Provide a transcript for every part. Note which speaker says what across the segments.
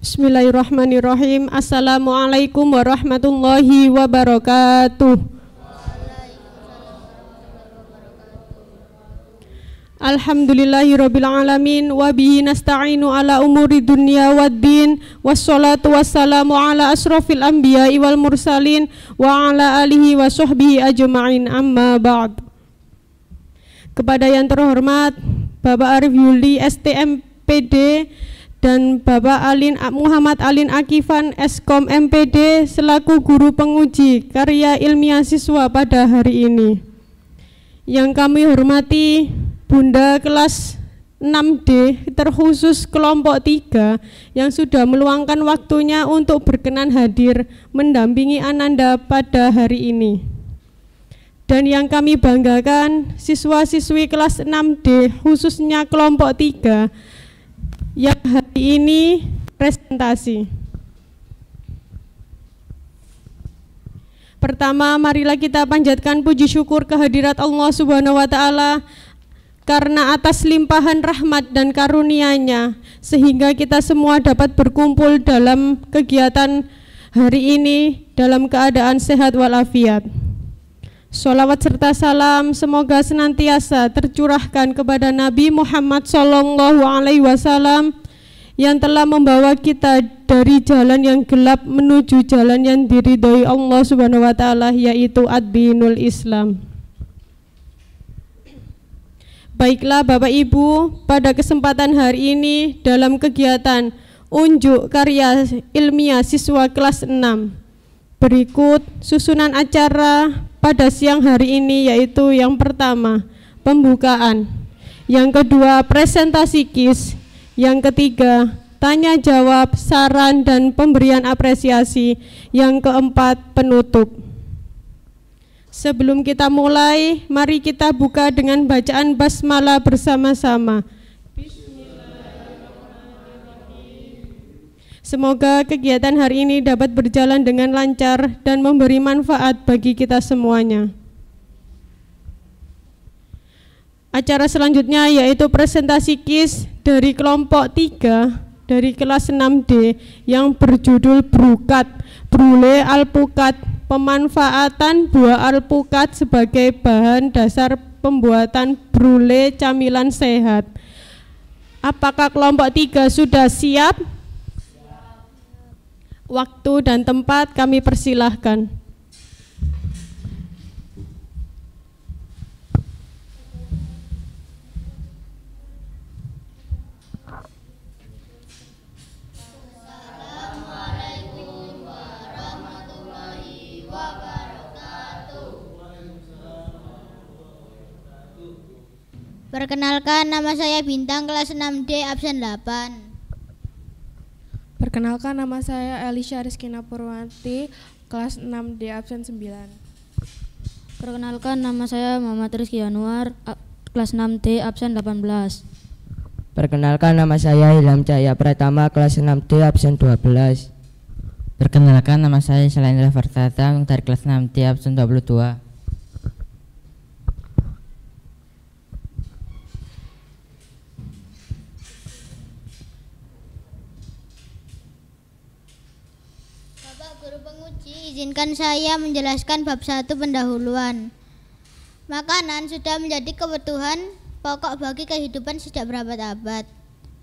Speaker 1: Bismillahirrahmanirrahim. Assalamualaikum warahmatullahi wabarakatuh. Alhamdulillahirabbil alamin wa bihi nasta'inu ala umuri dunya waddin wassalatu wassalamu ala asrofil anbiya'i wal mursalin wa ala alihi wa sahbihi ajma'in, amma ba'd. Kepada yang terhormat Bapak Arif Yuli STMPD dan Bapak Muhammad Alin Akifan Eskom MPD selaku guru penguji karya ilmiah siswa pada hari ini. Yang kami hormati Bunda kelas 6D terkhusus kelompok 3 yang sudah meluangkan waktunya untuk berkenan hadir mendampingi Ananda pada hari ini. Dan yang kami banggakan siswa-siswi kelas 6D khususnya kelompok 3 yang hari ini presentasi. Pertama, marilah kita panjatkan puji syukur kehadirat Allah Subhanahu wa taala karena atas limpahan rahmat dan karunia-Nya sehingga kita semua dapat berkumpul dalam kegiatan hari ini dalam keadaan sehat walafiat. Sholawat serta salam semoga senantiasa tercurahkan kepada Nabi Muhammad SAW yang telah membawa kita dari jalan yang gelap menuju jalan yang diridhoi Allah Subhanahu wa taala, yaitu ad-dinul Islam. Baiklah Bapak Ibu, pada kesempatan hari ini dalam kegiatan unjuk karya ilmiah siswa kelas 6 berikut susunan acara pada siang hari ini, yaitu yang pertama pembukaan, yang kedua presentasi KIS, yang ketiga tanya jawab, saran dan pemberian apresiasi, yang keempat penutup. Sebelum kita mulai, mari kita buka dengan bacaan basmalah bersama-sama. Semoga kegiatan hari ini dapat berjalan dengan lancar dan memberi manfaat bagi kita semuanya. Acara selanjutnya yaitu presentasi KIS dari kelompok 3 dari kelas 6D yang berjudul Brukat, Brule Alpukat, pemanfaatan buah alpukat sebagai bahan dasar pembuatan brule camilan sehat. Apakah kelompok 3 sudah siap? Waktu dan tempat kami persilahkan.
Speaker 2: Assalamualaikum warahmatullahi wabarakatuh. Perkenalkan, nama saya Bintang, kelas 6D, absen 8.
Speaker 3: Perkenalkan, nama saya Elisha Rizkina Purwanti, kelas 6D, absen 9.
Speaker 4: Perkenalkan, nama saya Muhammad Rizky Anwar, kelas 6D, absen 18.
Speaker 5: Perkenalkan, nama saya Ilham Cahya Pratama, kelas 6D, absen 12.
Speaker 6: Perkenalkan, nama saya Selaindra Fartatang dari kelas 6D, absen 22.
Speaker 2: Izinkan saya menjelaskan bab 1 pendahuluan. Makanan sudah menjadi kebutuhan pokok bagi kehidupan sejak berabad-abad.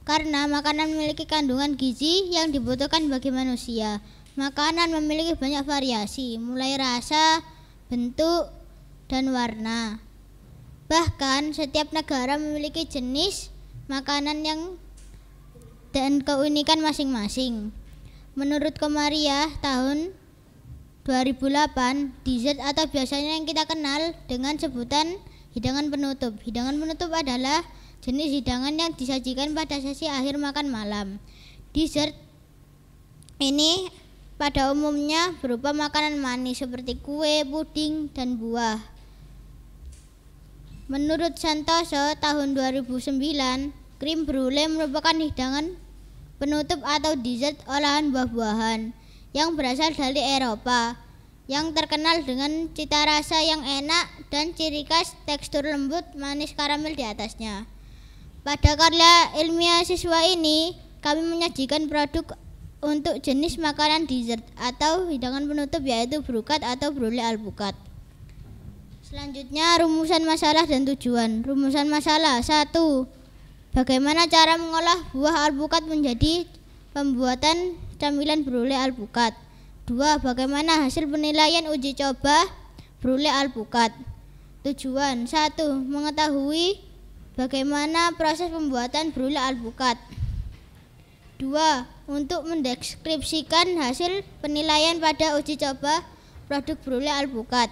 Speaker 2: Karena makanan memiliki kandungan gizi yang dibutuhkan bagi manusia. Makanan memiliki banyak variasi, mulai rasa, bentuk, dan warna. Bahkan setiap negara memiliki jenis makanan dan keunikan masing-masing. Menurut Komariah tahun 2008, dessert atau biasanya yang kita kenal dengan sebutan hidangan penutup. Hidangan penutup adalah jenis hidangan yang disajikan pada sesi akhir makan malam. Dessert ini pada umumnya berupa makanan manis seperti kue, puding, dan buah. Menurut Santoso tahun 2009, krim brulee merupakan hidangan penutup atau dessert olahan buah-buahan yang berasal dari Eropa, yang terkenal dengan cita rasa yang enak dan ciri khas tekstur lembut manis karamel di atasnya. Pada karya ilmiah siswa ini, kami menyajikan produk untuk jenis makanan dessert atau hidangan penutup yaitu brukat atau brule alpukat. Selanjutnya rumusan masalah dan tujuan. Rumusan masalah 1. Bagaimana cara mengolah buah alpukat menjadi pembuatan camilan brule alpukat. 2. Bagaimana hasil penilaian uji coba brule alpukat. Tujuan 1. Mengetahui bagaimana proses pembuatan brule alpukat. 2. Untuk mendeskripsikan hasil penilaian pada uji coba produk brule alpukat.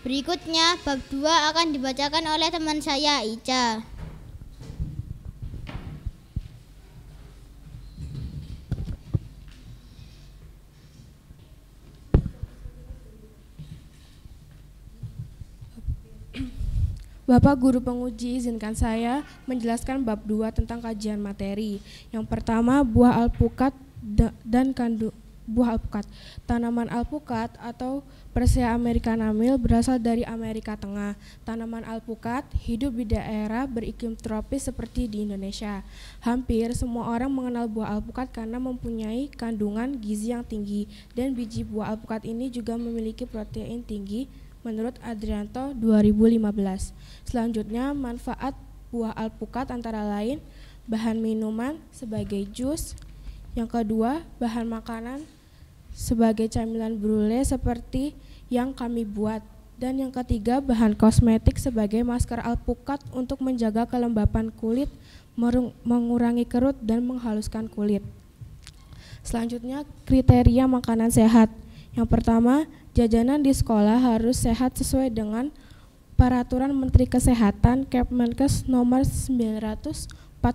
Speaker 2: Berikutnya bab 2 akan dibacakan oleh teman saya Ica.
Speaker 3: Bapak Guru Penguji, izinkan saya menjelaskan bab 2 tentang kajian materi. Yang pertama, buah alpukat dan kandung buah alpukat. Tanaman alpukat atau Persea americana mill berasal dari Amerika Tengah. Tanaman alpukat hidup di daerah beriklim tropis seperti di Indonesia. Hampir semua orang mengenal buah alpukat karena mempunyai kandungan gizi yang tinggi, dan biji buah alpukat ini juga memiliki protein tinggi menurut Adrianto 2015. Selanjutnya, manfaat buah alpukat antara lain bahan minuman sebagai jus. Yang kedua, bahan makanan sebagai camilan brule seperti yang kami buat. Dan yang ketiga, bahan kosmetik sebagai masker alpukat untuk menjaga kelembapan kulit, mengurangi kerut dan menghaluskan kulit. Selanjutnya, kriteria makanan sehat. Yang pertama, jajanan di sekolah harus sehat sesuai dengan Peraturan Menteri Kesehatan Kepmenkes nomor 942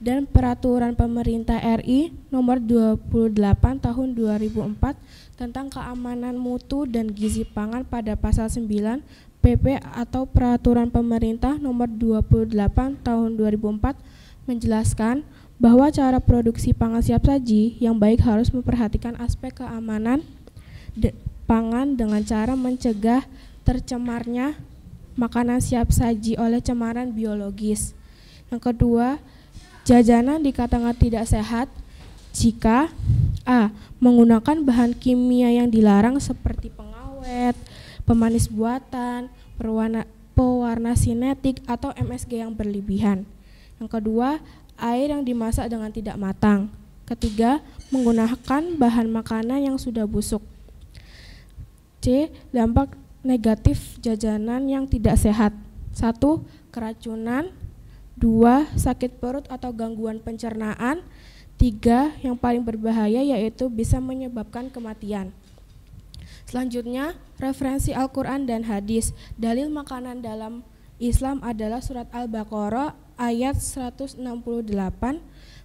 Speaker 3: dan Peraturan Pemerintah RI nomor 28 tahun 2004 tentang keamanan mutu dan gizi pangan pada pasal 9 PP atau Peraturan Pemerintah nomor 28 tahun 2004 menjelaskan bahwa cara produksi pangan siap saji yang baik harus memperhatikan aspek keamanan pangan dengan cara mencegah tercemarnya makanan siap saji oleh cemaran biologis. Yang kedua, jajanan dikatakan tidak sehat jika A. menggunakan bahan kimia yang dilarang seperti pengawet, pemanis buatan, pewarna sinetik atau MSG yang berlebihan. Yang kedua, air yang dimasak dengan tidak matang. Ketiga, menggunakan bahan makanan yang sudah busuk. C. Dampak negatif jajanan yang tidak sehat. 1. Keracunan. 2. Sakit perut atau gangguan pencernaan. 3. Yang paling berbahaya yaitu bisa menyebabkan kematian. Selanjutnya, referensi Al-Quran dan hadis. Dalil makanan dalam Islam adalah surat Al-Baqarah ayat 168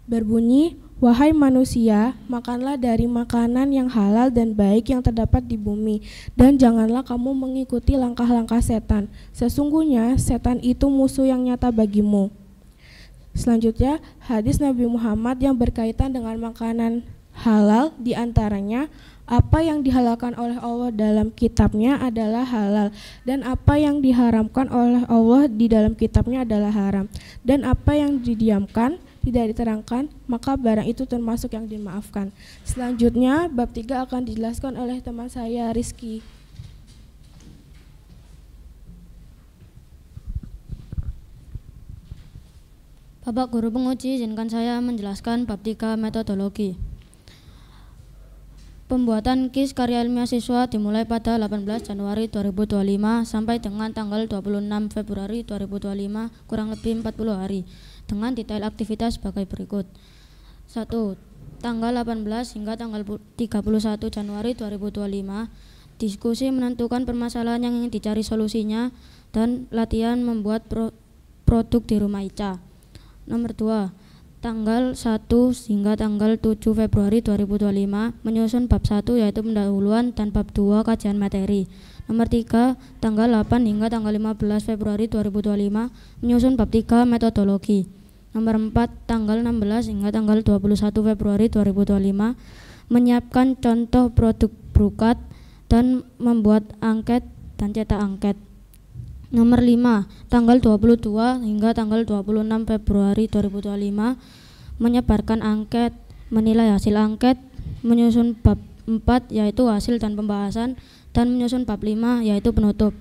Speaker 3: berbunyi, "Wahai manusia, makanlah dari makanan yang halal dan baik yang terdapat di bumi, dan janganlah kamu mengikuti langkah-langkah setan. Sesungguhnya setan itu musuh yang nyata bagimu." Selanjutnya, hadis Nabi Muhammad yang berkaitan dengan makanan halal, diantaranya apa yang dihalalkan oleh Allah dalam kitabnya adalah halal, dan apa yang diharamkan oleh Allah di dalam kitabnya adalah haram, dan apa yang didiamkan tidak diterangkan, maka barang itu termasuk yang dimaafkan. Selanjutnya, bab 3 akan dijelaskan oleh teman saya Rizky.
Speaker 4: Bapak Guru Penguji, izinkan saya menjelaskan bab 3 metodologi. Pembuatan KIS karya ilmiah siswa dimulai pada 18 Januari 2025 sampai dengan tanggal 26 Februari 2025, kurang lebih 40 hari, dengan detail aktivitas sebagai berikut. 1. Tanggal 18 hingga tanggal 31 Januari 2025, diskusi menentukan permasalahan yang ingin dicari solusinya dan latihan membuat produk di rumah Ica. Nomor 2. Tanggal 1 hingga tanggal 7 Februari 2025 menyusun bab 1 yaitu pendahuluan dan bab 2 kajian materi. Nomor 3, tanggal 8 hingga tanggal 15 Februari 2025 menyusun bab 3 metodologi. Nomor 4, tanggal 16 hingga tanggal 21 Februari 2025 menyiapkan contoh produk brukat dan membuat angket dan cetak angket. Nomor 5, tanggal 22 hingga tanggal 26 Februari 2025 menyebarkan angket, menilai hasil angket, menyusun bab 4 yaitu hasil dan pembahasan, dan menyusun bab 5 yaitu penutup.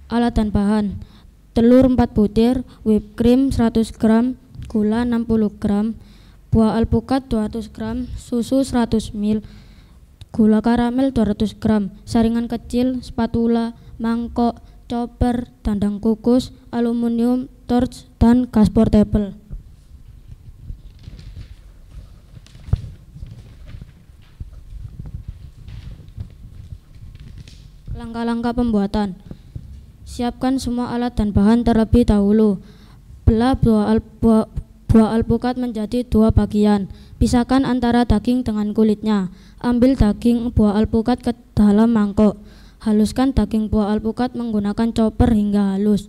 Speaker 4: Alat dan bahan: telur 4 butir, whipped cream 100 gram, gula 60 gram, buah alpukat 200 gram, susu 100 ml, gula karamel 200 gram, saringan kecil, spatula, mangkok, chopper, dandang kukus, aluminium, torch, dan gas portable. Langkah-langkah pembuatan: siapkan semua alat dan bahan terlebih dahulu. Belah buah alpukat menjadi 2 bagian. Pisahkan antara daging dengan kulitnya. Ambil daging buah alpukat ke dalam mangkok. Haluskan daging buah alpukat menggunakan chopper hingga halus.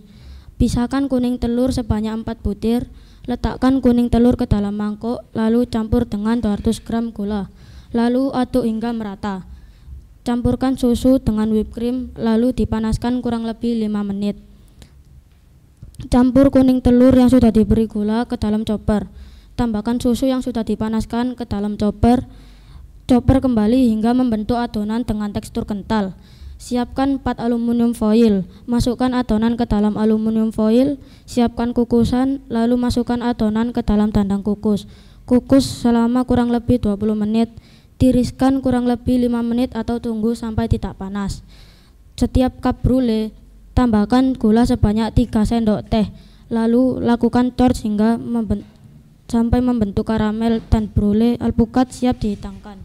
Speaker 4: Pisahkan kuning telur sebanyak 4 butir. Letakkan kuning telur ke dalam mangkok, lalu campur dengan 200 gram gula. Lalu aduk hingga merata. Campurkan susu dengan whipped cream, lalu dipanaskan kurang lebih 5 menit. Campur kuning telur yang sudah diberi gula ke dalam chopper. Tambahkan susu yang sudah dipanaskan ke dalam chopper. Chopper kembali hingga membentuk adonan dengan tekstur kental. Siapkan 4 aluminium foil. Masukkan adonan ke dalam aluminium foil. Siapkan kukusan, lalu masukkan adonan ke dalam dandang kukus. Kukus selama kurang lebih 20 menit. Tiriskan kurang lebih 5 menit atau tunggu sampai tidak panas. Setiap cup brulee, tambahkan gula sebanyak 3 sendok teh. Lalu lakukan torch hingga sampai membentuk karamel, dan brulee alpukat siap dihidangkan.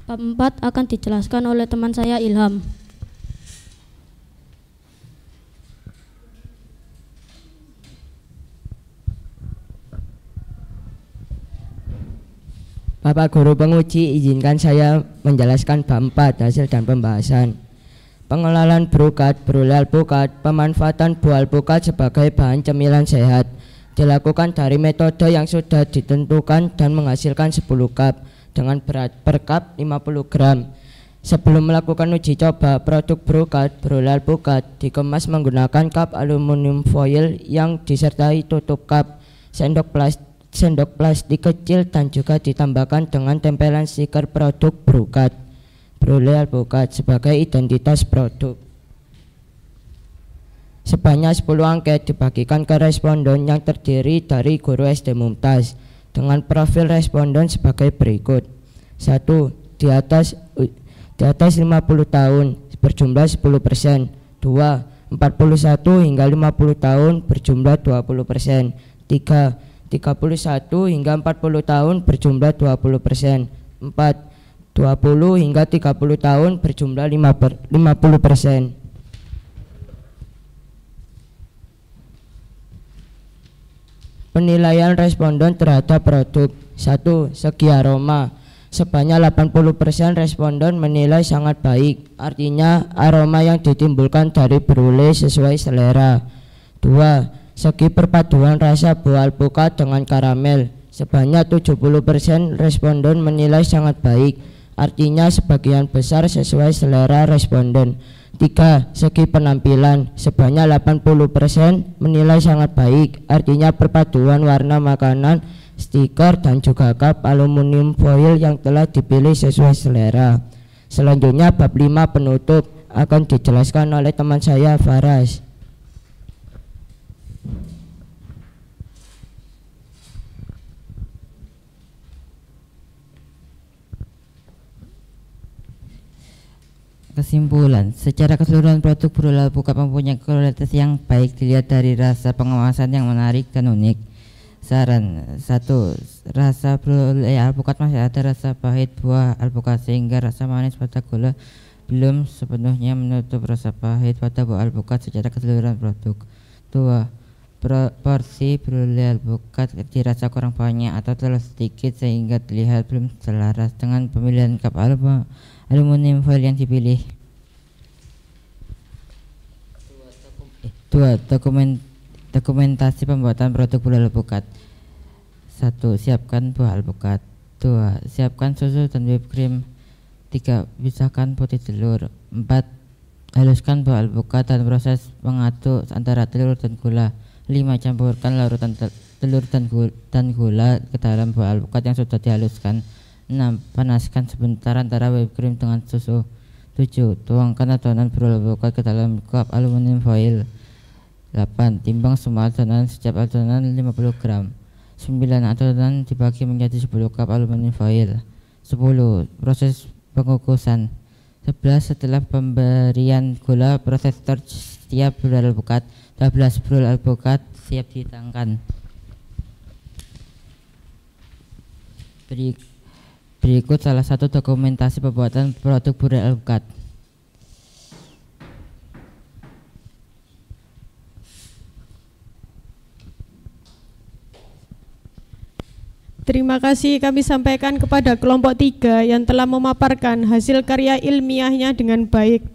Speaker 4: Bab 4 akan dijelaskan oleh teman saya Ilham.
Speaker 5: Bapak Guru Penguji, izinkan saya menjelaskan bab 4 hasil dan pembahasan. Pengelolaan brokat, brulee alpukat, pemanfaatan buah alpukat sebagai bahan cemilan sehat dilakukan dari metode yang sudah ditentukan dan menghasilkan 10 cup dengan berat per cup 50 gram. Sebelum melakukan uji coba, produk brokat, brulee alpukat dikemas menggunakan cup aluminium foil yang disertai tutup cup, sendok plastik kecil, dan juga ditambahkan dengan tempelan stiker produk brokat, brulee alpukat sebagai identitas produk. Sebanyak 10 angket dibagikan ke responden yang terdiri dari guru SD Mumtaz dengan profil responden sebagai berikut. 1. Di atas 50 tahun berjumlah 10%. 2. 41 hingga 50 tahun berjumlah 20%. 3. 31 hingga 40 tahun berjumlah 20%. 4. 20 hingga 30 tahun berjumlah 50%. Penilaian responden terhadap produk. 1. Segi aroma. Sebanyak 80% responden menilai sangat baik, artinya aroma yang ditimbulkan dari brulee sesuai selera. 2. Segi perpaduan rasa buah alpukat dengan karamel. Sebanyak 70% responden menilai sangat baik, artinya sebagian besar sesuai selera responden. 3. Segi penampilan. Sebanyak 80% menilai sangat baik, artinya perpaduan warna makanan, stiker, dan juga cup aluminium foil yang telah dipilih sesuai selera. Selanjutnya bab 5 penutup akan dijelaskan oleh teman saya Faras.
Speaker 6: Kesimpulan, secara keseluruhan produk brulee alpukat mempunyai kualitas yang baik dilihat dari rasa pengemasan yang menarik dan unik. Saran 1. Rasa brulee alpukat masih ada rasa pahit buah alpukat, sehingga rasa manis pada gula belum sepenuhnya menutup rasa pahit pada buah alpukat secara keseluruhan produk. 2. Porsi brulee alpukat dirasa kurang banyak atau terlalu sedikit sehingga terlihat belum selaras dengan pemilihan cup aluminium foil yang dipilih. 2. Dokumentasi pembuatan produk brulee alpukat. 1. Siapkan buah alpukat. 2. Siapkan susu dan whipped cream. 3. Pisahkan putih telur. 4. Haluskan buah alpukat dan proses mengaduk antara telur dan gula. 5. Campurkan larutan telur dan gula ke dalam buah alpukat yang sudah dihaluskan. 6. Panaskan sebentar antara whipped cream dengan susu. 7. Tuangkan adonan brul alpukat ke dalam cup aluminium foil. 8. Timbang semua adonan, setiap adonan 50 gram. 9. Adonan dibagi menjadi 10 cup aluminium foil. 10. Proses pengukusan. 11. Setelah pemberian gula, proses storage setiap brul alpukat. 12. Brul alpukat siap dihidangkan. Berikut salah satu dokumentasi pembuatan produk brul alpukat.
Speaker 1: Terima kasih kami sampaikan kepada kelompok 3 yang telah memaparkan hasil karya ilmiahnya dengan baik.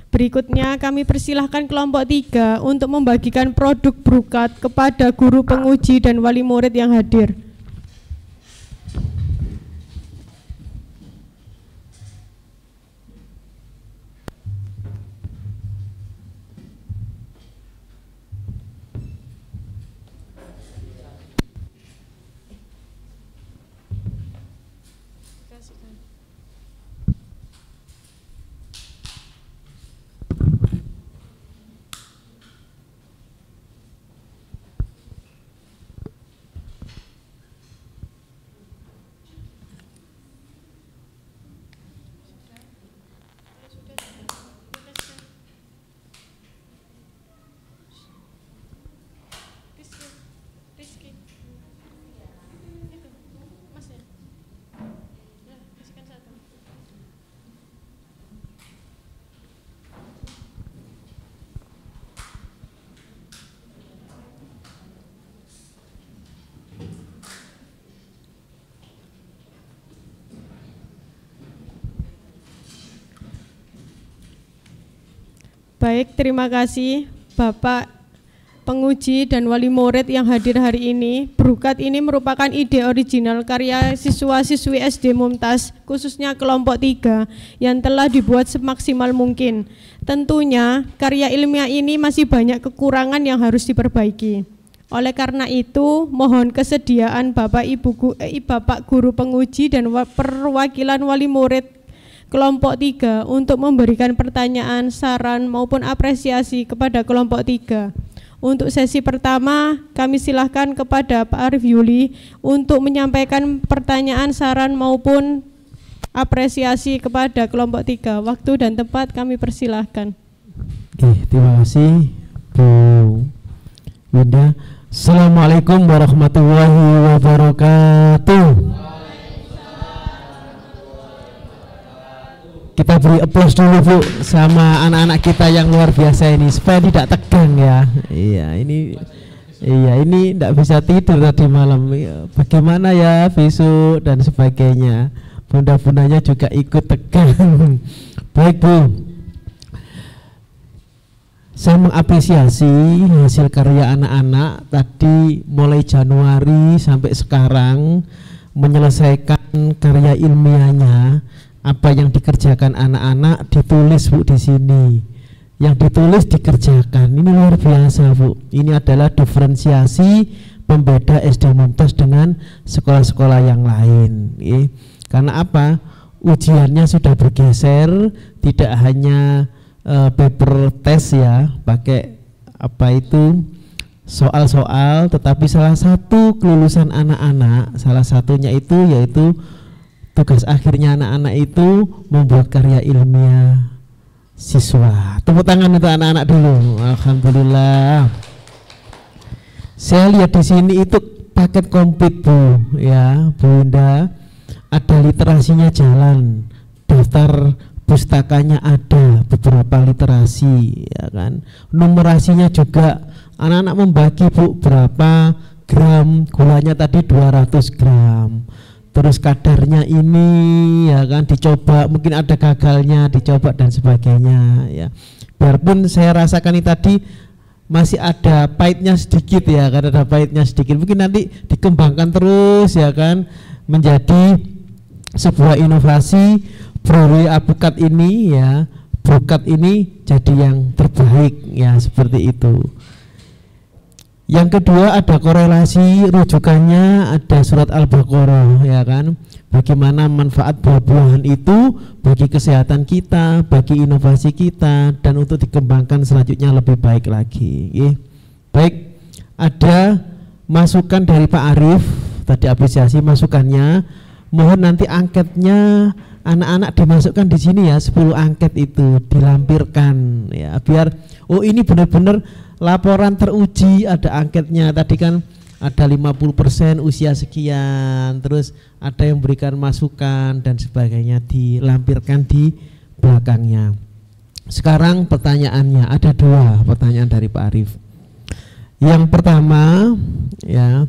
Speaker 1: Berikutnya kami persilahkan kelompok 3 untuk membagikan produk Brukat kepada guru penguji dan wali murid yang hadir. Baik, terima kasih Bapak penguji dan wali murid yang hadir hari ini. Brukat ini merupakan ide original karya siswa-siswi SD Mumtaz, khususnya kelompok 3, yang telah dibuat semaksimal mungkin. Tentunya karya ilmiah ini masih banyak kekurangan yang harus diperbaiki. Oleh karena itu, mohon kesediaan Bapak Guru penguji dan perwakilan wali murid kelompok 3 untuk memberikan pertanyaan, saran maupun apresiasi kepada kelompok 3. Untuk sesi pertama, kami silahkan kepada Pak Arif Yuli untuk menyampaikan pertanyaan, saran maupun apresiasi kepada kelompok 3. Waktu dan tempat kami persilahkan.
Speaker 7: Terima kasih Bu Winda. Assalamualaikum warahmatullahi wabarakatuh. Kita beri aplaus dulu Bu sama anak-anak kita yang luar biasa ini supaya tidak tegang ya. Iya ini tidak bisa tidur tadi malam. Bagaimana ya besok dan sebagainya. Bunda-bundanya juga ikut tegang. Baik Bu, saya mengapresiasi hasil karya anak-anak tadi mulai Januari sampai sekarang menyelesaikan karya ilmiahnya. Apa yang dikerjakan anak-anak ditulis Bu di sini. Yang ditulis dikerjakan. Ini luar biasa Bu. Ini adalah diferensiasi pembeda SD Mumtaz dengan sekolah-sekolah yang lain. Karena apa? Ujiannya sudah bergeser, tidak hanya paper test ya, pakai apa itu soal-soal, tetapi salah satu kelulusan anak-anak, salah satunya itu yaitu tugas akhirnya anak-anak itu membuat karya ilmiah siswa. Tepuk tangan untuk anak-anak dulu. Alhamdulillah. Saya lihat di sini itu paket komplit Bu, ya Bu Winda. Ada literasinya jalan, daftar pustakanya ada, beberapa literasi, ya kan. Numerasinya juga anak-anak membagi Bu berapa gram, gulanya tadi 200 gram. Terus kadarnya ini ya kan dicoba, mungkin ada gagalnya dicoba dan sebagainya ya. Biarpun saya rasakan ini tadi masih ada pahitnya sedikit ya, karena ada pahitnya sedikit. Mungkin nanti dikembangkan terus ya kan menjadi sebuah inovasi brul alpukat ini ya. Brukat ini jadi yang terbaik ya, seperti itu. Yang kedua ada korelasi, rujukannya ada surat Al-Baqarah, ya kan? Bagaimana manfaat buah-buahan itu bagi kesehatan kita, bagi inovasi kita, dan untuk dikembangkan selanjutnya lebih baik lagi. Baik, ada masukan dari Pak Arief, tadi apresiasi masukannya. Mohon nanti angketnya anak-anak dimasukkan di sini ya, 10 angket itu dilampirkan ya, biar oh ini benar-benar laporan teruji, ada angketnya. Tadi kan ada 50% usia sekian, terus ada yang berikan masukan dan sebagainya, dilampirkan di belakangnya. Sekarang pertanyaannya, ada 2 pertanyaan dari Pak Arief. Yang pertama ya,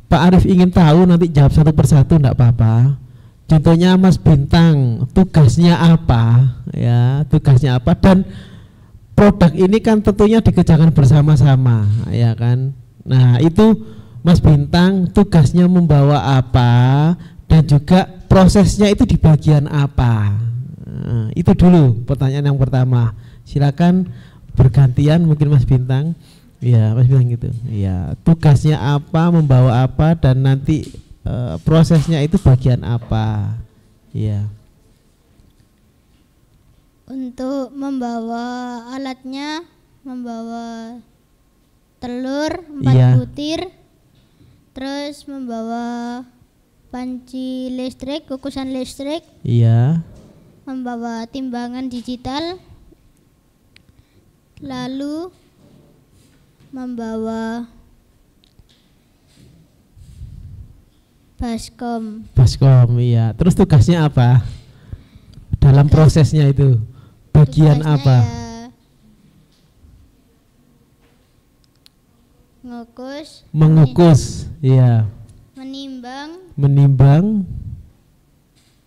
Speaker 7: Pak Arief ingin tahu, nanti jawab satu persatu enggak apa-apa. Contohnya Mas Bintang, tugasnya apa ya, tugasnya apa, dan produk ini kan tentunya dikerjakan bersama-sama ya kan. Nah itu Mas Bintang tugasnya membawa apa, dan juga prosesnya itu di bagian apa. Nah, itu dulu pertanyaan yang pertama. Silakan bergantian, mungkin Mas Bintang. Ya Mas Bintang gitu. Ya, tugasnya apa, membawa apa, dan nanti prosesnya itu bagian apa. Ya.
Speaker 2: Untuk membawa alatnya, membawa telur 4 butir, terus membawa panci listrik, kukusan listrik, membawa timbangan digital, lalu membawa baskom. Iya.
Speaker 7: Terus tugasnya apa dalam prosesnya itu? Bagian apa?
Speaker 2: Ya,
Speaker 7: mengukus, iya. Menimbang,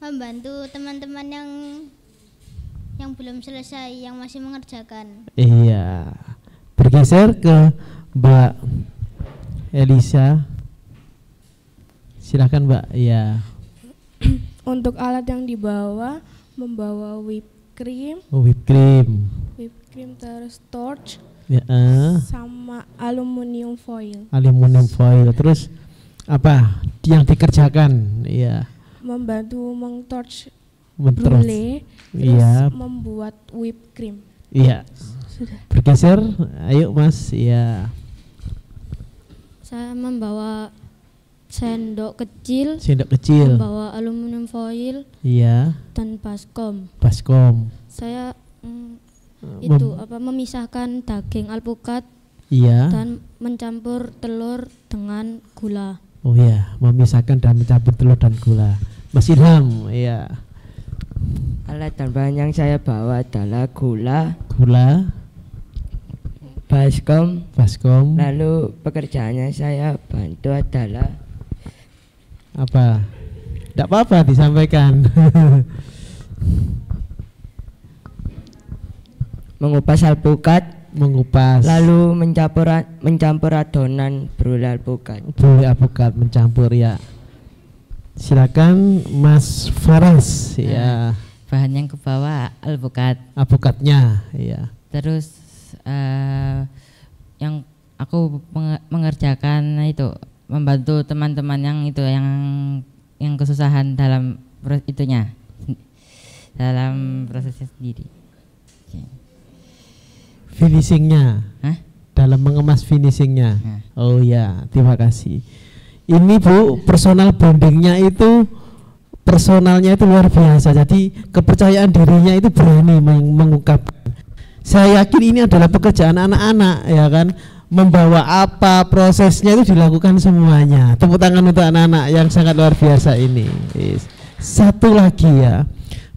Speaker 2: membantu teman-teman yang belum selesai, yang masih mengerjakan.
Speaker 7: Iya. Bergeser ke Mbak Elisa. Silakan Mbak. Iya.
Speaker 3: Untuk alat yang dibawa, membawa whipped cream, terus torch, sama aluminium foil.
Speaker 7: Terus apa yang dikerjakan? Iya.
Speaker 3: Membantu mengtorch brulee, terus membuat whipped cream.
Speaker 7: Iya. Sudah. Bergeser, ayo Mas. Iya.
Speaker 4: Saya membawa sendok kecil, membawa aluminium foil, dan baskom. Saya memisahkan daging alpukat, dan mencampur telur dengan gula.
Speaker 7: Oh iya, memisahkan dan mencampur telur dan gula. Mas Ilham, iya.
Speaker 5: Alat dan bahan yang saya bawa adalah gula, baskom. Lalu pekerjaannya saya bantu adalah
Speaker 7: apa? Tidak apa-apa disampaikan.
Speaker 5: Mengupas alpukat, lalu mencampur adonan brule alpukat.
Speaker 7: Mencampur ya. Silakan Mas Faras. Ya.
Speaker 6: Bahan yang kebawa
Speaker 7: alpukatnya, ya.
Speaker 6: Terus yang aku mengerjakan itu, membantu teman-teman yang kesusahan dalam dalam prosesnya sendiri.
Speaker 7: Finishingnya, dalam mengemas finishingnya. Oh ya, terima kasih. Ini Bu, personal bondingnya itu, personalnya itu luar biasa. Jadi kepercayaan dirinya itu berani mengungkapkan. Saya yakin ini adalah pekerjaan anak-anak, ya kan. Membawa apa, prosesnya itu dilakukan semuanya. Tepuk tangan untuk anak-anak yang sangat luar biasa ini. Satu lagi ya,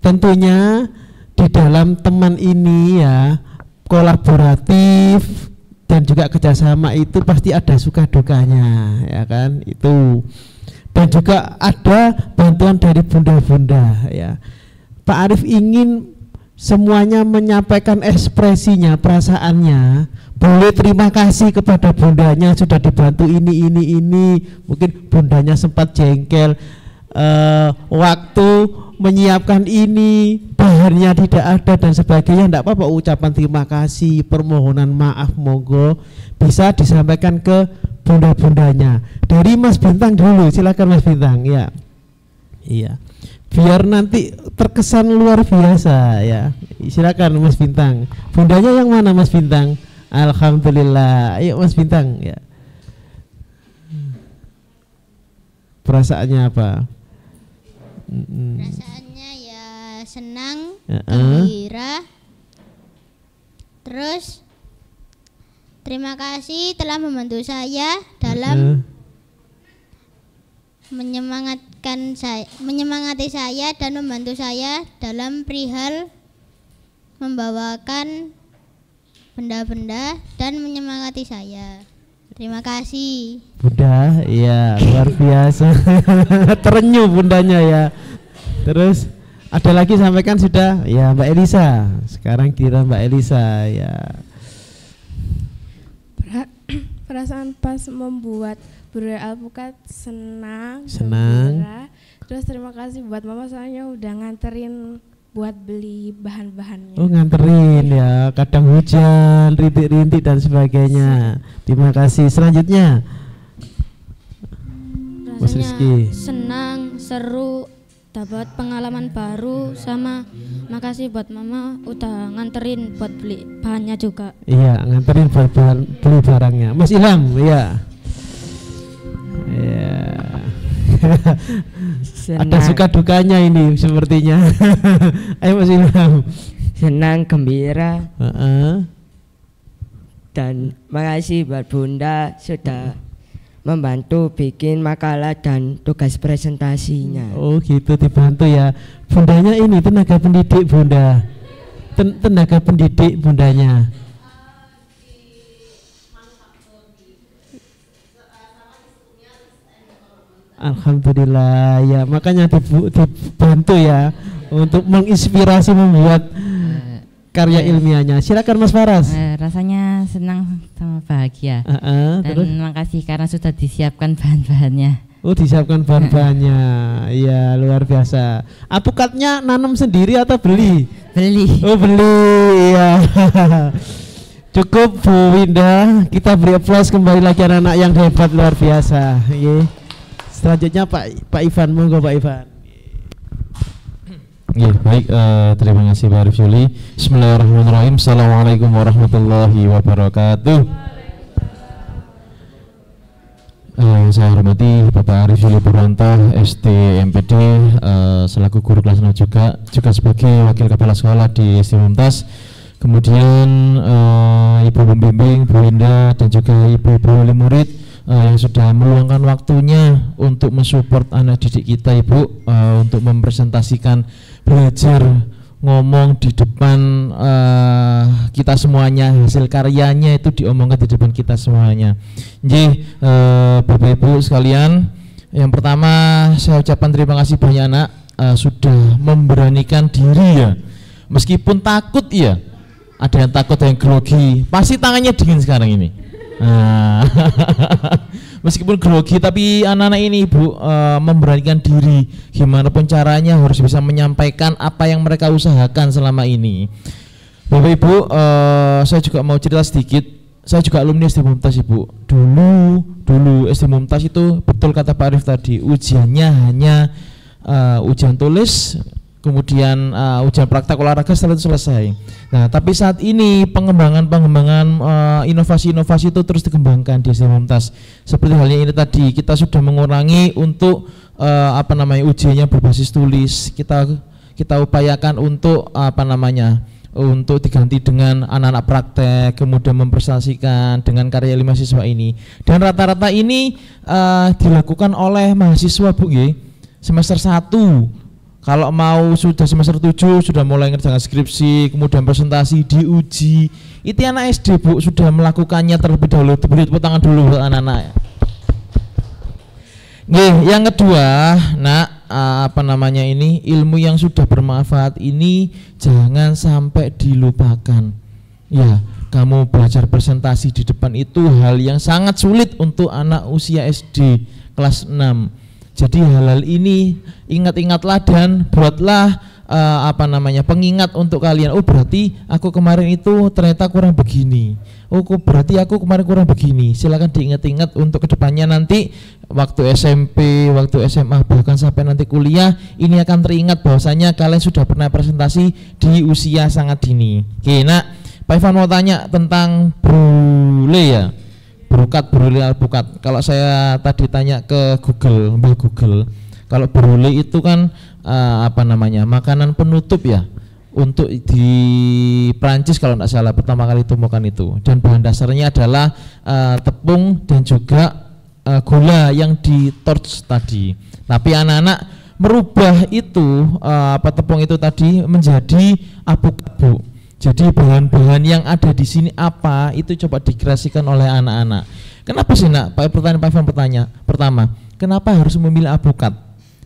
Speaker 7: tentunya di dalam teman ini ya, kolaboratif dan juga kerjasama itu pasti ada suka dukanya, ya kan, itu. Dan juga ada bantuan dari bunda-bunda ya. Pak Arief ingin semuanya menyampaikan ekspresinya, perasaannya. Boleh terima kasih kepada bundanya sudah dibantu ini. Mungkin bundanya sempat jengkel waktu menyiapkan ini, bahan bahannya tidak ada dan sebagainya, tidak apa-apa. Ucapan terima kasih, permohonan maaf, monggo bisa disampaikan ke bunda-bundanya. Dari Mas Bintang dulu, silakan Mas Bintang. Ya, iya, biar nanti terkesan luar biasa ya. Silakan Mas Bintang. Bundanya yang mana Mas Bintang? Alhamdulillah. Ayo Mas Bintang ya. Perasaannya apa?
Speaker 2: Perasaannya ya senang, gembira. Terus terima kasih telah membantu saya dalam menyemangati saya dan membantu saya dalam perihal membawakan benda-benda dan menyemangati saya. Terima kasih.
Speaker 7: Bunda, ya luar biasa. Terenyuh bundanya ya. Terus ada lagi sampaikan sudah ya Mbak Elisa. Sekarang kira Mbak Elisa ya.
Speaker 3: Perasaan pas membuat Buraya Alpukat senang.
Speaker 7: Gembira.
Speaker 3: Terus terima kasih buat mama, soalnya udah nganterin buat beli bahan-bahannya.
Speaker 7: Oh nganterin ya, kadang hujan, rintik-rintik dan sebagainya. Terima kasih. Selanjutnya Mas Rizky.
Speaker 4: Senang, seru, dapat pengalaman baru, sama makasih buat mama udah nganterin buat beli bahannya juga.
Speaker 7: Iya, nganterin buat beli barangnya. Mas Ilham, iya. Iya. Ada suka dukanya ini sepertinya. Ayo Mas Ilham.
Speaker 5: Senang, gembira, dan makasih buat Bunda sudah membantu bikin makalah dan tugas presentasinya.
Speaker 7: Oh gitu, dibantu ya. Bundanya ini tenaga pendidik Bunda. Tenaga pendidik bundanya. Alhamdulillah ya, makanya dibantu ya untuk menginspirasi membuat karya ilmiahnya. Silakan Mas Faras.
Speaker 6: Rasanya senang sama bahagia. Dan
Speaker 7: Terus?
Speaker 6: makasih karena sudah disiapkan bahan-bahannya.
Speaker 7: Oh disiapkan bahan-bahannya. Iya luar biasa. Alpukatnya nanam sendiri atau beli?
Speaker 6: Beli.
Speaker 7: Oh beli ya. Cukup Bu Winda, kita beri aplaus kembali lagi anak-anak yang hebat luar biasa. Selanjutnya Pak Ivan, monggo Pak Ivan.
Speaker 8: Baik, terima kasih Pak Arif Yuli. Bismillahirrahmanirrahim. Assalamualaikum warahmatullahi wabarakatuh. Saya hormati Bapak Arif Yuli Purwanto, SD MPD, selaku guru kelas 6 juga sebagai wakil kepala sekolah di SD Mumtaz. Kemudian Ibu Pembimbing, Bu Winda, dan juga Ibu-ibu wali murid yang sudah meluangkan waktunya untuk mensupport anak didik kita Ibu, untuk mempresentasikan belajar ngomong di depan kita semuanya, hasil karyanya itu diomongkan di depan kita semuanya. Jadi Bapak Ibu sekalian, yang pertama saya ucapkan terima kasih banyak anak sudah memberanikan diri ya, meskipun takut ya, ada yang takut, ada yang grogi, pasti tangannya dingin sekarang ini. Meskipun grogi tapi anak-anak ini Ibu memberanikan diri, gimana pun caranya harus bisa menyampaikan apa yang mereka usahakan selama ini. Bapak Ibu, saya juga mau cerita sedikit. Saya juga alumni SD Mumtaz Ibu. Dulu SD Mumtaz itu betul kata Pak Arif tadi, ujiannya hanya ujian tulis, kemudian ujian praktek olahraga setelah itu selesai. Nah, tapi saat ini pengembangan inovasi-inovasi itu terus dikembangkan di SD Mumtaz. Seperti halnya ini tadi, kita sudah mengurangi untuk ujiannya berbasis tulis. Kita upayakan untuk untuk diganti dengan anak-anak praktek, kemudian mempresentasikan dengan karya 5 siswa ini. Dan rata-rata ini dilakukan oleh mahasiswa Bu nggih, semester 1. Kalau mau sudah semester 7 sudah mulai ngerjakan skripsi, kemudian presentasi, diuji. Itu anak SD Bu sudah melakukannya terlebih dahulu. Beri tepuk tangan dulu buat anak-anak ya. Yang kedua, ilmu yang sudah bermanfaat ini jangan sampai dilupakan. Ya, kamu belajar presentasi di depan itu hal yang sangat sulit untuk anak usia SD kelas 6. Jadi hal-hal ini ingat-ingatlah dan buatlah apa namanya, pengingat untuk kalian. Oh berarti aku kemarin itu ternyata kurang begini. Oh berarti aku kemarin kurang begini. Silakan diingat-ingat untuk kedepannya nanti waktu SMP, waktu SMA, bahkan sampai nanti kuliah, ini akan teringat bahwasanya kalian sudah pernah presentasi di usia sangat dini. Oke, nah Pak Ivan mau tanya tentang brule ya, berukat, brule, alpukat. Kalau saya tadi tanya ke Google, Mbak Google, kalau brule itu kan apa namanya, makanan penutup ya, untuk di Prancis kalau tidak salah pertama kali ditemukan itu, dan bahan dasarnya adalah tepung dan juga gula yang di torch tadi. Tapi anak-anak merubah itu tepung itu tadi menjadi alpukat, Bu. Jadi bahan-bahan yang ada di sini apa itu coba dikreasikan oleh anak-anak. Kenapa sih nak? Pertanyaan Pak Ivan pertama, kenapa harus memilih alpukat?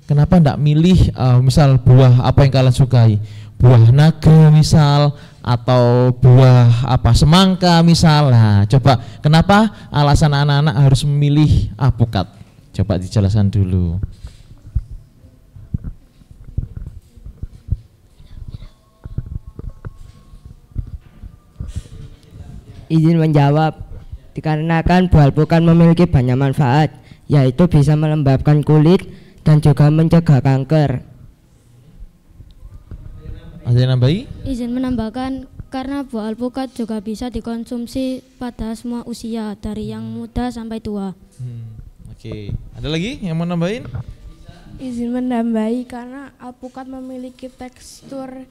Speaker 8: Kenapa tidak milih misal buah apa yang kalian sukai? Buah naga misal, atau buah apa, semangka misal. Nah, coba kenapa alasan anak-anak harus memilih alpukat? Coba dijelaskan dulu.
Speaker 5: Izin menjawab. Dikarenakan buah alpukat memiliki banyak manfaat, yaitu bisa melembabkan kulit dan juga mencegah kanker.
Speaker 8: Ada yang nambahi?
Speaker 4: Izin menambahkan, karena buah alpukat juga bisa dikonsumsi pada semua usia, dari yang muda sampai tua.
Speaker 8: Oke. Ada lagi yang mau nambahin?
Speaker 3: Izin menambahi, karena alpukat memiliki tekstur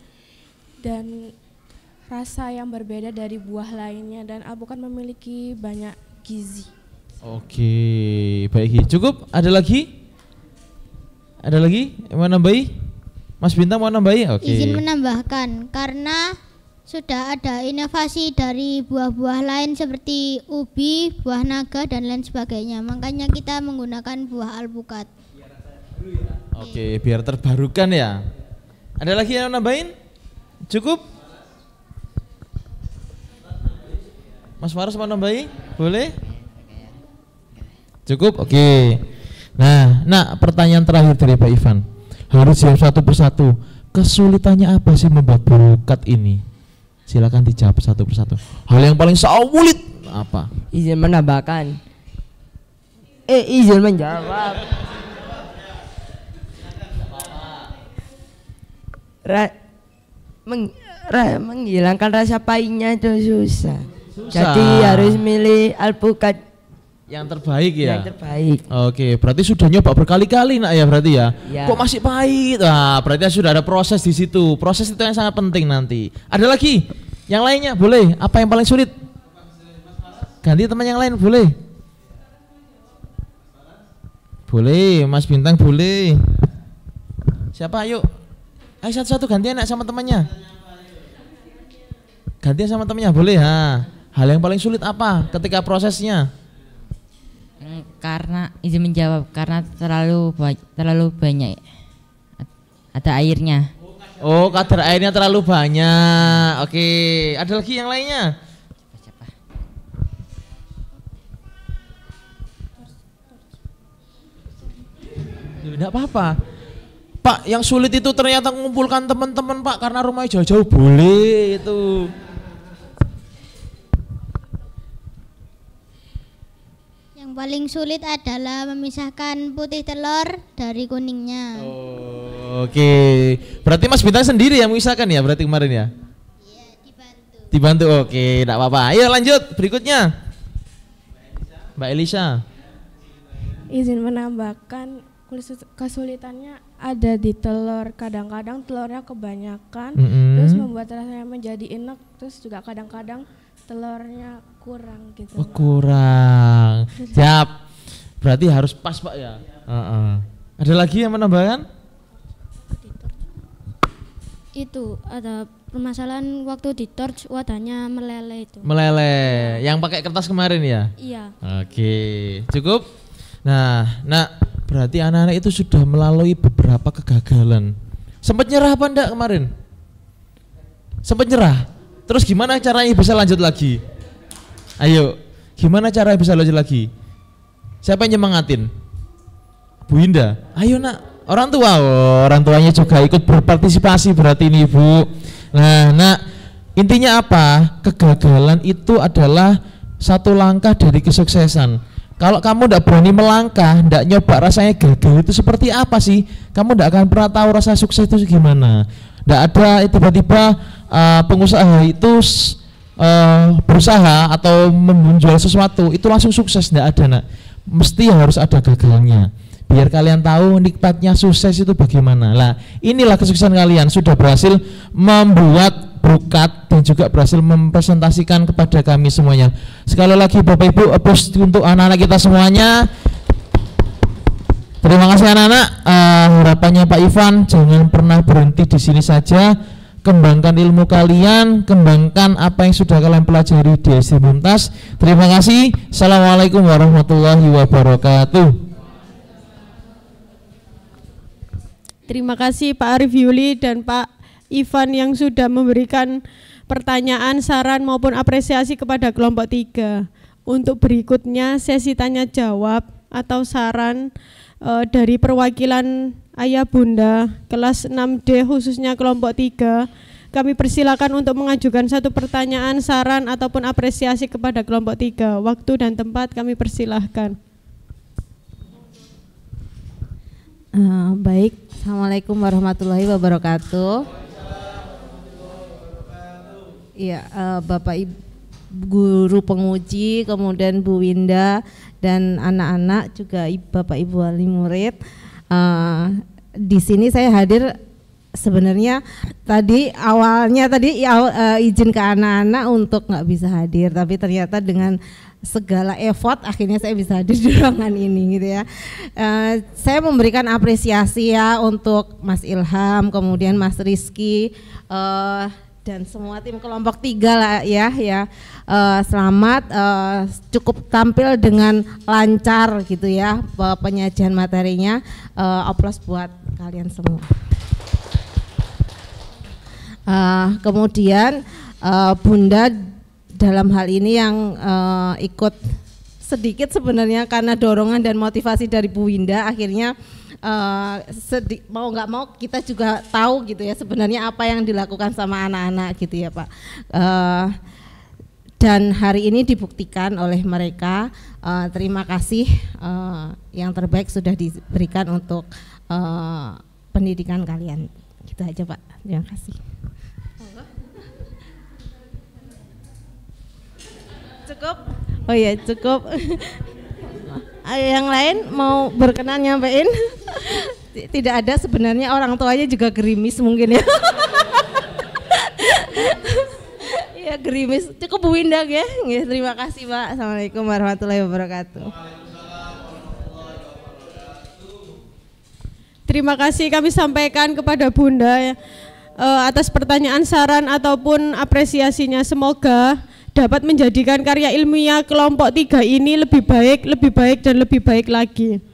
Speaker 3: dan rasa yang berbeda dari buah lainnya, dan alpukat memiliki banyak gizi.
Speaker 8: Oke, baik. Cukup? Ada lagi? Ada lagi yang mau nambahi? Mas Bintang mau nambahi? Oke.
Speaker 2: Izin menambahkan, karena sudah ada inovasi dari buah-buah lain seperti ubi, buah naga dan lain sebagainya. Makanya kita menggunakan buah alpukat.
Speaker 8: Oke, biar terbarukan ya. Ada lagi yang mau nambahin? Cukup? Mas Faras mau nambahi? Boleh? Cukup? Oke. Nah, pertanyaan terakhir dari Pak Ivan. Harus jawab satu persatu. Kesulitannya apa sih membuat berukat ini? Silakan dijawab satu persatu. Hal yang paling sulit apa?
Speaker 5: Izin menambahkan. Izin menjawab. Menghilangkan rasa pahitnya itu susah. Jadi harus milih alpukat
Speaker 8: yang terbaik ya.
Speaker 5: Yang terbaik.
Speaker 8: Oke, berarti sudah nyoba berkali-kali nak ya berarti ya.
Speaker 5: Ya.
Speaker 8: Kok masih pahit? Nah, berarti sudah ada proses di situ. Proses itu yang sangat penting nanti. Ada lagi? Yang lainnya boleh? Apa yang paling sulit? Ganti teman yang lain boleh? Boleh, Mas Bintang boleh. Siapa? Ayo. Ayo satu-satu gantian nak sama temannya. Gantian sama temannya boleh ha. Hal yang paling sulit apa ketika prosesnya?
Speaker 6: Karena izin menjawab, karena terlalu banyak ada airnya.
Speaker 8: Oh, kadar airnya terlalu banyak. Oke, ada lagi yang lainnya? Tidak apa-apa. Pak, yang sulit itu ternyata mengumpulkan teman-teman Pak, karena rumahnya jauh-jauh boleh itu.
Speaker 2: Yang paling sulit adalah memisahkan putih telur dari kuningnya.
Speaker 8: Oke. Berarti Mas Bintang sendiri yang memisahkan ya berarti kemarin ya?
Speaker 2: Iya, dibantu.
Speaker 8: Dibantu, oke, tidak apa-apa. Ayo lanjut, berikutnya Mbak Elisa.
Speaker 3: Izin menambahkan, kesulitannya ada di telur. Kadang-kadang telurnya kebanyakan, terus membuat rasanya menjadi enak, terus juga kadang-kadang telurnya kurang gitu.
Speaker 8: Oh, kurang. Siap. Berarti harus pas Pak ya. Ada lagi yang menambahkan?
Speaker 4: Itu ada permasalahan waktu di torch wadahnya meleleh itu.
Speaker 8: Meleleh. Yang pakai kertas kemarin ya?
Speaker 4: Iya.
Speaker 8: Oke, cukup. Nah, berarti anak-anak itu sudah melalui beberapa kegagalan. Sempat nyerah apa enggak kemarin? Sempat nyerah. Terus gimana caranya bisa lanjut lagi? Ayo, gimana caranya bisa lanjut lagi? Siapa yang nyemangatin? Bu Indah. Ayo nak, Orang tua, orang tuanya juga ikut berpartisipasi berarti ini Ibu. Nah, intinya apa? Kegagalan itu adalah satu langkah dari kesuksesan. Kalau kamu tidak berani melangkah, tidak nyoba rasanya gagal itu seperti apa sih? Kamu tidak akan pernah tahu rasa sukses itu gimana. Tidak ada tiba-tiba pengusaha itu berusaha atau menjual sesuatu itu langsung sukses, tidak ada nak. Mesti harus ada gagalnya. Biar kalian tahu nikmatnya sukses itu bagaimana. Lah, inilah kesuksesan kalian, sudah berhasil membuat brokat dan juga berhasil mempresentasikan kepada kami semuanya. Sekali lagi Bapak Ibu, applause untuk anak-anak kita semuanya. Terima kasih anak-anak. Harapannya Pak Ivan, jangan pernah berhenti di sini saja. Kembangkan ilmu kalian, kembangkan apa yang sudah kalian pelajari di SD Mumtaz. Terima kasih. Assalamualaikum warahmatullahi wabarakatuh.
Speaker 1: Terima kasih Pak Arif Yuli dan Pak Ivan yang sudah memberikan pertanyaan, saran maupun apresiasi kepada kelompok 3. Untuk berikutnya sesi tanya jawab atau saran dari perwakilan Ayah Bunda kelas 6D khususnya kelompok 3. Kami persilakan untuk mengajukan satu pertanyaan, saran ataupun apresiasi kepada kelompok 3. Waktu dan tempat kami persilahkan.
Speaker 9: Baik, Assalamualaikum warahmatullahi wabarakatuh. Iya, Bapak Ibu guru penguji, kemudian Bu Winda dan anak-anak juga Bapak Ibu wali murid. Di sini saya hadir sebenarnya awalnya izin ke anak-anak untuk nggak bisa hadir, tapi ternyata dengan segala effort akhirnya saya bisa hadir di ruangan ini gitu ya. Saya memberikan apresiasi ya untuk Mas Ilham, kemudian Mas Rizky dan semua tim kelompok 3 lah ya. Selamat, cukup tampil dengan lancar gitu ya penyajian materinya. Aplaus buat kalian semua. Kemudian Bunda dalam hal ini yang ikut sedikit sebenarnya karena dorongan dan motivasi dari Bu Winda, akhirnya mau nggak mau kita juga tahu gitu ya sebenarnya apa yang dilakukan sama anak-anak gitu ya Pak. Dan hari ini dibuktikan oleh mereka. Terima kasih, yang terbaik sudah diberikan untuk pendidikan kalian. Gitu aja Pak, terima kasih. Cukup? Oh iya cukup. Yang lain mau berkenan nyampein? Tidak ada, sebenarnya orang tuanya juga gerimis mungkin ya. Ya gerimis. Cukup Bu Winda ya. Terima kasih Pak. Assalamualaikum warahmatullahi wabarakatuh.
Speaker 1: Terima kasih kami sampaikan kepada Bunda atas pertanyaan, saran ataupun apresiasinya. Semoga dapat menjadikan karya ilmiah kelompok 3 ini lebih baik dan lebih baik lagi.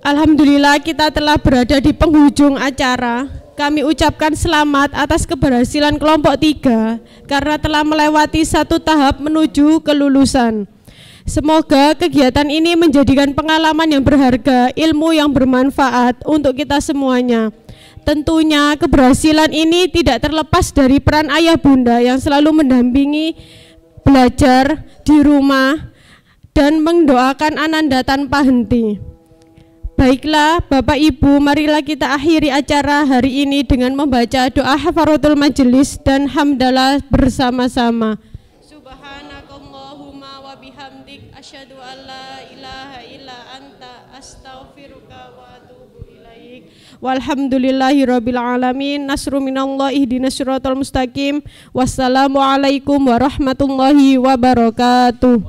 Speaker 1: Alhamdulillah kita telah berada di penghujung acara. Kami ucapkan selamat atas keberhasilan kelompok 3 karena telah melewati satu tahap menuju kelulusan. Semoga kegiatan ini menjadikan pengalaman yang berharga, ilmu yang bermanfaat untuk kita semuanya. Tentunya keberhasilan ini tidak terlepas dari peran ayah bunda yang selalu mendampingi belajar di rumah dan mendoakan Ananda tanpa henti. Baiklah Bapak Ibu, marilah kita akhiri acara hari ini dengan membaca doa hafaratul majelis dan hamdalah bersama-sama. Subhanakallahumma wa bihamdik asyhadu an la ilaha illa anta astaghfiruka wa atubu ilaik. Walhamdulillahirabbil alamin. Nasru minallah, ihdinas siratal mustaqim. Wassalamualaikum warahmatullahi wabarakatuh.